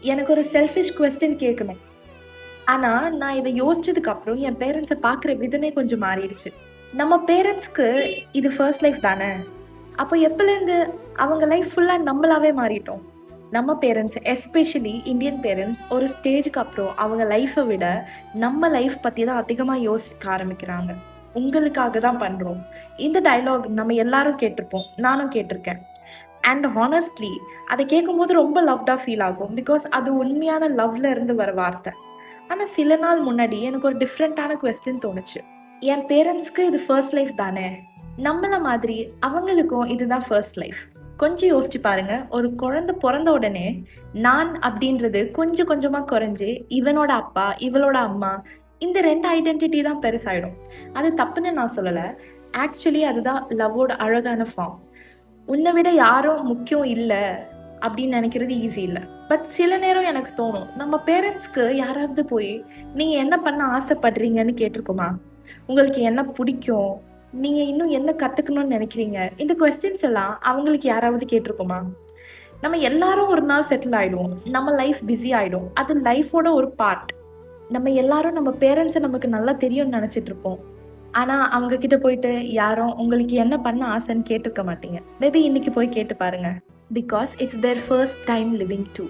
எனக்கு ஒரு selfish question கேட்கணும். ஆனா, நான் இத யோசிச்சதுக்கப்புறம் என் பேரண்ட்ஸ பார்க்குற விதமே கொஞ்சம் மாறிடுச்சு. நம்ம பேரண்ட்ஸ்க்கு இது ஃபர்ஸ்ட் லைஃப் தான. அப்போ எப்பலேருந்து அவங்க லைஃப் ஃபுல்லா நம்மளாவே மாறிட்டோம். நம்ம பேரண்ட்ஸ் எஸ்பெஷலி இந்தியன் பேரண்ட்ஸ் ஒரு ஸ்டேஜ்க்கு அப்புறம் அவங்க லைஃப்ப விட நம்ம லைஃப் பத்தி தான் அதிகமா யோசிக்க ஆரம்பிக்கிறாங்க. உங்களுக்காக தான் பண்றோம். இந்த டயலாக் நம்ம எல்லாரும் கேட்டிருப்போம். நானும் கேட்டிருக்கேன். அண்ட் ஹானஸ்ட்லி அத கேட்கும்போது ரொம்ப லவ்டா ஃபீல் ஆகும். பிகாஸ் அது உண்மையான லவ்ல இருந்து வர வார்த்தை. ஆனா சில நாள் முன்னாடி எனக்கு ஒரு டிஃப்ரெண்ட்டான கொஸ்டின் தோணுச்சு. என் பேரண்ட்ஸ்க்கு இது ஃபர்ஸ்ட் லைஃப் தானே, நம்மள மாதிரி அவங்களுக்கும் இதுதான் ஃபர்ஸ்ட் லைஃப். கொஞ்சம் யோசிச்சு பாருங்க. ஒரு குழந்தை பிறந்த உடனே நான் அப்படின்றது கொஞ்சம் கொஞ்சமா குறைஞ்சு இவனோட அப்பா இவளோட அம்மா இந்த 2 ஐடென்டிட்டி தான் பெருசாயிடும். அது தப்புன்னு நான் சொல்லல. ஆக்சுவலி அதுதான் லவ்வோட அழகான ஃபார்ம். உன்னை விட யாரும் முக்கியம் இல்லை அப்படின்னு நினைக்கிறது ஈஸி இல்லை. பட் சில நேரம் எனக்கு தோணும், நம்ம பேரண்ட்ஸ்க்கு யாராவது போய் நீங்கள் என்ன பண்ண ஆசைப்படுறீங்கன்னு கேட்டிருக்கோமா? உங்களுக்கு என்ன பிடிக்கும்? நீங்கள் இன்னும் என்ன கற்றுக்கணும்னு நினைக்கிறீங்க? இந்த கொஸ்டின்ஸ் எல்லாம் அவங்களுக்கு யாராவது கேட்டிருக்கோமா? நம்ம எல்லாரும் ஒரு நாள் செட்டில் ஆகிடுவோம். நம்ம லைஃப் பிஸி ஆகிடும். அது லைஃபோட ஒரு பார்ட். நம்ம எல்லாரும் நம்ம பேரண்ட்ஸை நமக்கு நல்லா தெரியும்னு நினச்சிட்டு இருப்போம். ஆனால் அவங்க கிட்ட போயிட்டு யாரும் உங்களுக்கு என்ன பண்ண ஆசைன்னு கேட்டுக்க மாட்டீங்க. மேபி இன்னைக்கு போய் கேட்டு பாருங்க. Because it's their first time living two.